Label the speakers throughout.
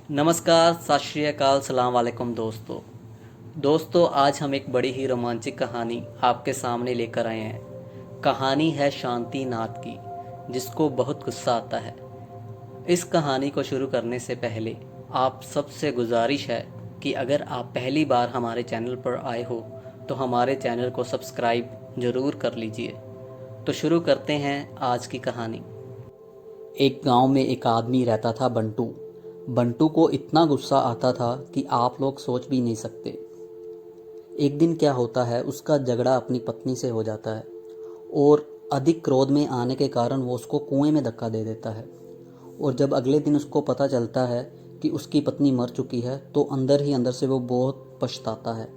Speaker 1: नमस्कार, सत श्री अकाल, सलाम वालेकुम दोस्तों, आज हम एक बड़ी ही रोमांचक कहानी आपके सामने लेकर आए हैं। कहानी है शांति नाथ की, जिसको बहुत गुस्सा आता है। इस कहानी को शुरू करने से पहले आप सबसे गुजारिश है कि अगर आप पहली बार हमारे चैनल पर आए हो तो हमारे चैनल को सब्सक्राइब ज़रूर कर लीजिए। तो शुरू करते हैं आज की कहानी। एक गांव में एक आदमी रहता था, बंटू। बंटू को इतना गुस्सा आता था कि आप लोग सोच भी नहीं सकते। एक दिन क्या होता है, उसका झगड़ा अपनी पत्नी से हो जाता है और अधिक क्रोध में आने के कारण वो उसको कुएं में धक्का दे देता है। और जब अगले दिन उसको पता चलता है कि उसकी पत्नी मर चुकी है तो अंदर ही अंदर से वो बहुत पछताता है।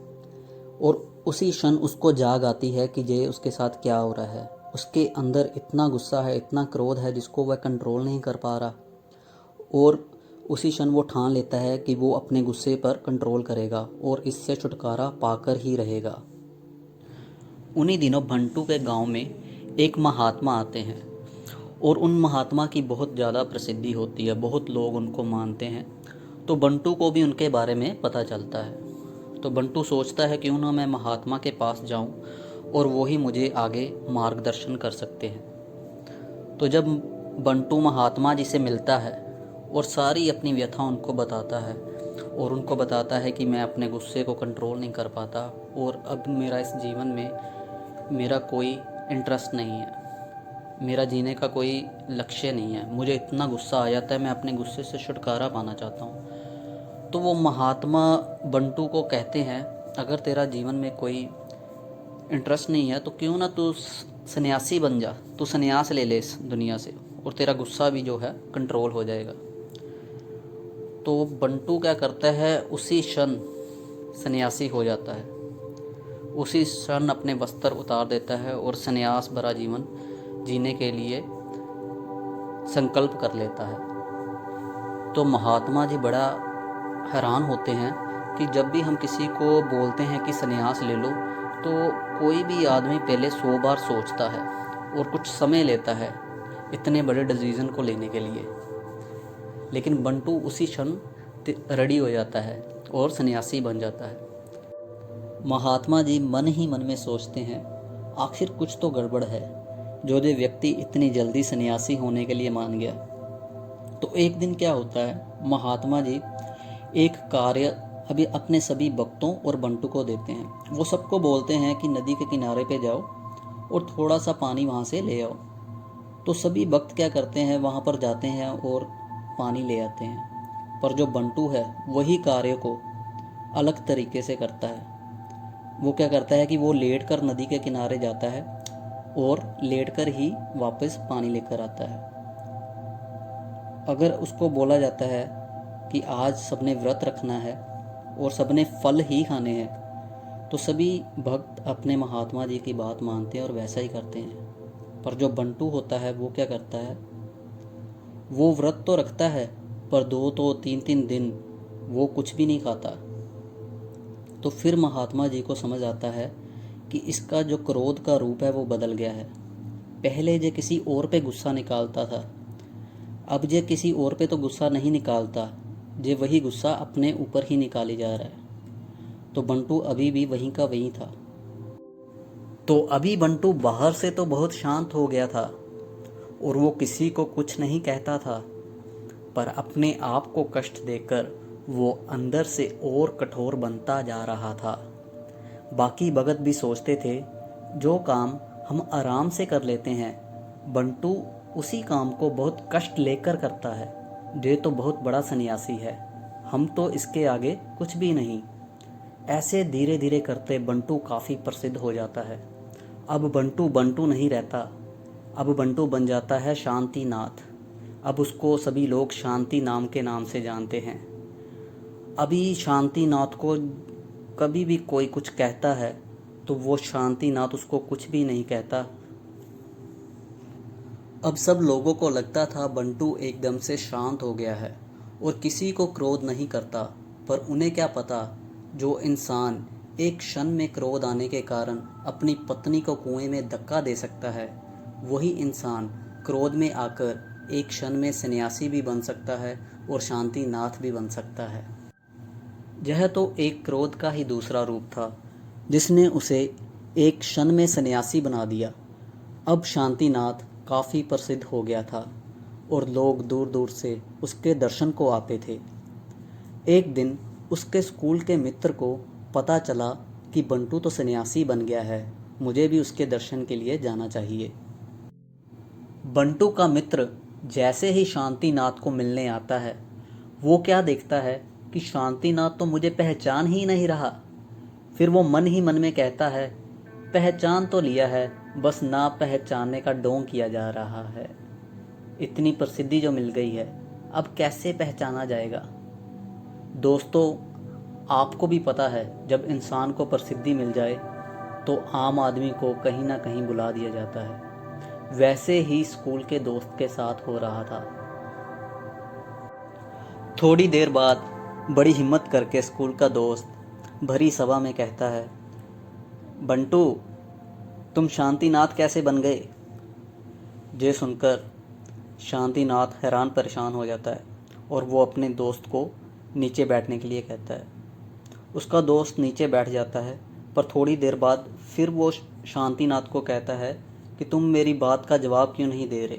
Speaker 1: और उसी क्षण उसको जाग आती है कि ये उसके साथ क्या हो रहा है। उसके अंदर इतना गुस्सा है, इतना क्रोध है, जिसको वह कंट्रोल नहीं कर पा रहा। और उसी क्षण वो ठान लेता है कि वो अपने गुस्से पर कंट्रोल करेगा और इससे छुटकारा पाकर ही रहेगा। उन्हीं दिनों बंटू के गांव में एक महात्मा आते हैं और उन महात्मा की बहुत ज़्यादा प्रसिद्धि होती है, बहुत लोग उनको मानते हैं। तो बंटू को भी उनके बारे में पता चलता है। तो बंटू सोचता है क्यों ना मैं महात्मा के पास जाऊं और वो ही मुझे आगे मार्गदर्शन कर सकते हैं। तो जब बंटू महात्मा जी से मिलता है और सारी अपनी व्यथा उनको बताता है और उनको बताता है कि मैं अपने गुस्से को कंट्रोल नहीं कर पाता और अब मेरा इस जीवन में मेरा कोई इंटरेस्ट नहीं है, मेरा जीने का कोई लक्ष्य नहीं है, मुझे इतना गुस्सा आ जाता है, मैं अपने गुस्से से छुटकारा पाना चाहता हूँ। तो वो महात्मा बंटू को कहते हैं, अगर तेरा जीवन में कोई इंटरेस्ट नहीं है तो क्यों ना तू सन्यासी बन जा, तू सन्यास ले ले इस दुनिया से और तेरा गुस्सा भी जो है कंट्रोल हो जाएगा। तो बंटू क्या करता है, उसी क्षण सन्यासी हो जाता है। उसी क्षण अपने वस्त्र उतार देता है और सन्यास भरा जीवन जीने के लिए संकल्प कर लेता है। तो महात्मा जी बड़ा हैरान होते हैं कि जब भी हम किसी को बोलते हैं कि सन्यास ले लो तो कोई भी आदमी पहले 100 बार सोचता है और कुछ समय लेता है इतने बड़े डिसीजन को लेने के लिए। लेकिन बंटू उसी क्षण रेडी हो जाता है और सन्यासी बन जाता है। महात्मा जी मन ही मन में सोचते हैं, आखिर कुछ तो गड़बड़ है जो ये व्यक्ति इतनी जल्दी सन्यासी होने के लिए मान गया। तो एक दिन क्या होता है, महात्मा जी एक कार्य अभी अपने सभी भक्तों और बंटू को देते हैं। वो सबको बोलते हैं कि नदी के किनारे पे जाओ और थोड़ा सा पानी वहाँ से ले आओ। तो सभी भक्त क्या करते हैं, वहाँ पर जाते हैं और पानी ले आते हैं। पर जो बंटू है वही कार्य को अलग तरीके से करता है। वो क्या करता है कि वो लेट कर नदी के किनारे जाता है और लेट कर ही वापस पानी लेकर आता है। अगर उसको बोला जाता है कि आज सबने व्रत रखना है और सबने फल ही खाने हैं तो सभी भक्त अपने महात्मा जी की बात मानते हैं और वैसा ही करते हैं। पर जो बंटू होता है वो क्या करता है, वो व्रत तो रखता है पर 2-3 दिन वो कुछ भी नहीं खाता। तो फिर महात्मा जी को समझ आता है कि इसका जो क्रोध का रूप है वो बदल गया है। पहले जे किसी और पे गुस्सा निकालता था, अब जे किसी और पे तो गुस्सा नहीं निकालता, जे वही गुस्सा अपने ऊपर ही निकाली जा रहा है। तो बंटू अभी भी वहीं का वहीं था। तो अभी बंटू बाहर से तो बहुत शांत हो गया था और वो किसी को कुछ नहीं कहता था, पर अपने आप को कष्ट देकर वो अंदर से और कठोर बनता जा रहा था। बाकी भगत भी सोचते थे, जो काम हम आराम से कर लेते हैं, बंटू उसी काम को बहुत कष्ट लेकर करता है। ये तो बहुत बड़ा सन्यासी है, हम तो इसके आगे कुछ भी नहीं। ऐसे धीरे धीरे करते बंटू काफ़ी प्रसिद्ध हो जाता है। अब बंटू बंटू नहीं रहता, अब बंटू बन जाता है शांति नाथ। अब उसको सभी लोग शांति नाम के नाम से जानते हैं। अभी शांति नाथ को कभी भी कोई कुछ कहता है तो वो शांति नाथ उसको कुछ भी नहीं कहता। अब सब लोगों को लगता था बंटू एकदम से शांत हो गया है और किसी को क्रोध नहीं करता। पर उन्हें क्या पता, जो इंसान एक क्षण में क्रोध आने के कारण अपनी पत्नी को कुएं में धक्का दे सकता है, वही इंसान क्रोध में आकर एक क्षण में सन्यासी भी बन सकता है और शांतिनाथ भी बन सकता है। यह तो एक क्रोध का ही दूसरा रूप था जिसने उसे एक क्षण में सन्यासी बना दिया। अब शांतिनाथ काफ़ी प्रसिद्ध हो गया था और लोग दूर दूर से उसके दर्शन को आते थे। एक दिन उसके स्कूल के मित्र को पता चला कि बंटू तो सन्यासी बन गया है, मुझे भी उसके दर्शन के लिए जाना चाहिए। बंटू का मित्र जैसे ही शांतिनाथ को मिलने आता है, वो क्या देखता है कि शांतिनाथ तो मुझे पहचान ही नहीं रहा। फिर वो मन ही मन में कहता है, पहचान तो लिया है, बस ना पहचानने का ढोंग किया जा रहा है। इतनी प्रसिद्धि जो मिल गई है, अब कैसे पहचाना जाएगा। दोस्तों, आपको भी पता है जब इंसान को प्रसिद्धि मिल जाए तो आम आदमी को कहीं ना कहीं बुला दिया जाता है। वैसे ही स्कूल के दोस्त के साथ हो रहा था। थोड़ी देर बाद बड़ी हिम्मत करके स्कूल का दोस्त भरी सभा में कहता है, बंटू, तुम शांतिनाथ कैसे बन गए। ये सुनकर शांतिनाथ हैरान परेशान हो जाता है और वो अपने दोस्त को नीचे बैठने के लिए कहता है। उसका दोस्त नीचे बैठ जाता है, पर थोड़ी देर बाद फिर वो शांतिनाथ को कहता है कि तुम मेरी बात का जवाब क्यों नहीं दे रहे।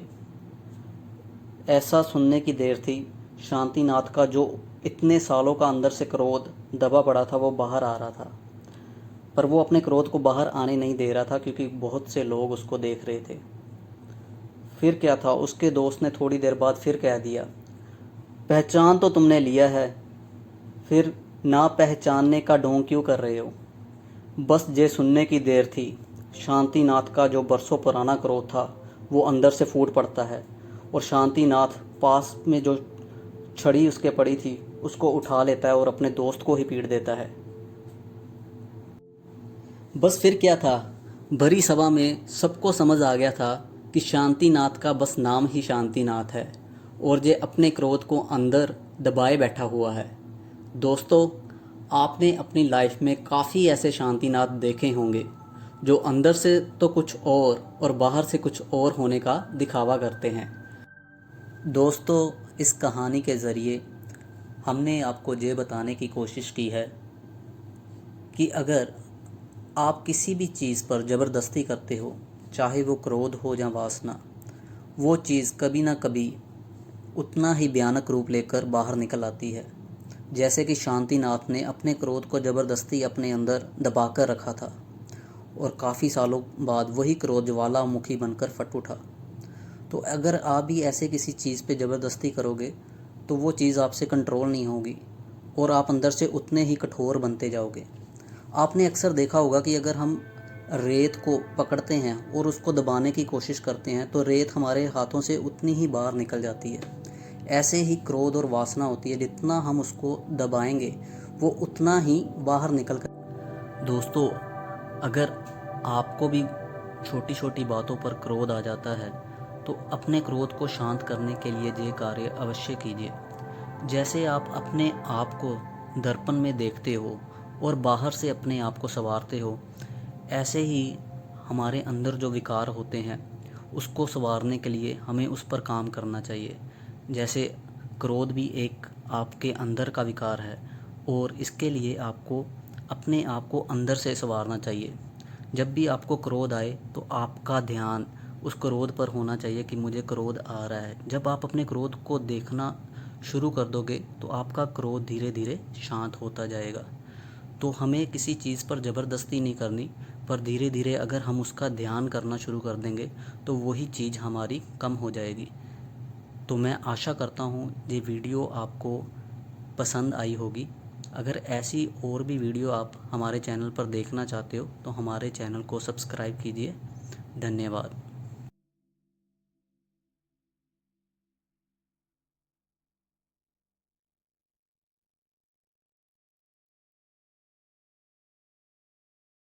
Speaker 1: ऐसा सुनने की देर थी, शांतिनाथ का जो इतने सालों का अंदर से क्रोध दबा पड़ा था वो बाहर आ रहा था। पर वो अपने क्रोध को बाहर आने नहीं दे रहा था क्योंकि बहुत से लोग उसको देख रहे थे। फिर क्या था, उसके दोस्त ने थोड़ी देर बाद फिर कह दिया, पहचान तो तुमने लिया है, फिर ना पहचानने का ढोंग क्यों कर रहे हो। बस ये सुनने की देर थी, शांतिनाथ का जो बरसों पुराना क्रोध था वो अंदर से फूट पड़ता है और शांतिनाथ पास में जो छड़ी उसके पड़ी थी उसको उठा लेता है और अपने दोस्त को ही पीट देता है। बस फिर क्या था, भरी सभा में सबको समझ आ गया था कि शांतिनाथ का बस नाम ही शांतिनाथ है और ये अपने क्रोध को अंदर दबाए बैठा हुआ है। दोस्तों, आपने अपनी लाइफ में काफ़ी ऐसे शांतिनाथ देखे होंगे जो अंदर से तो कुछ और बाहर से कुछ और होने का दिखावा करते हैं। दोस्तों, इस कहानी के ज़रिए हमने आपको ये बताने की कोशिश की है कि अगर आप किसी भी चीज़ पर ज़बरदस्ती करते हो, चाहे वो क्रोध हो या वासना, वो चीज़ कभी ना कभी उतना ही भयानक रूप लेकर बाहर निकल आती है। जैसे कि शांतिनाथ ने अपने क्रोध को ज़बरदस्ती अपने अंदर दबा कर रखा था और काफ़ी सालों बाद वही क्रोध ज्वालामुखी बनकर फट उठा। तो अगर आप भी ऐसे किसी चीज़ पे ज़बरदस्ती करोगे तो वो चीज़ आपसे कंट्रोल नहीं होगी और आप अंदर से उतने ही कठोर बनते जाओगे। आपने अक्सर देखा होगा कि अगर हम रेत को पकड़ते हैं और उसको दबाने की कोशिश करते हैं तो रेत हमारे हाथों से उतनी ही बाहर निकल जाती है। ऐसे ही क्रोध और वासना होती है, जितना हम उसको दबाएंगे वो उतना ही बाहर निकल कर। दोस्तों, अगर आपको भी छोटी छोटी बातों पर क्रोध आ जाता है तो अपने क्रोध को शांत करने के लिए ये कार्य अवश्य कीजिए। जैसे आप अपने आप को दर्पण में देखते हो और बाहर से अपने आप को संवारते हो, ऐसे ही हमारे अंदर जो विकार होते हैं उसको संवारने के लिए हमें उस पर काम करना चाहिए। जैसे क्रोध भी एक आपके अंदर का विकार है और इसके लिए आपको अपने आप को अंदर से संवारना चाहिए। जब भी आपको क्रोध आए तो आपका ध्यान उस क्रोध पर होना चाहिए कि मुझे क्रोध आ रहा है। जब आप अपने क्रोध को देखना शुरू कर दोगे तो आपका क्रोध धीरे धीरे शांत होता जाएगा। तो हमें किसी चीज़ पर ज़बरदस्ती नहीं करनी, पर धीरे धीरे अगर हम उसका ध्यान करना शुरू कर देंगे तो वही चीज़ हमारी कम हो जाएगी। तो मैं आशा करता हूँ ये वीडियो आपको पसंद आई होगी। अगर ऐसी और भी वीडियो आप हमारे चैनल पर देखना चाहते हो तो हमारे चैनल को सब्सक्राइब कीजिए। धन्यवाद।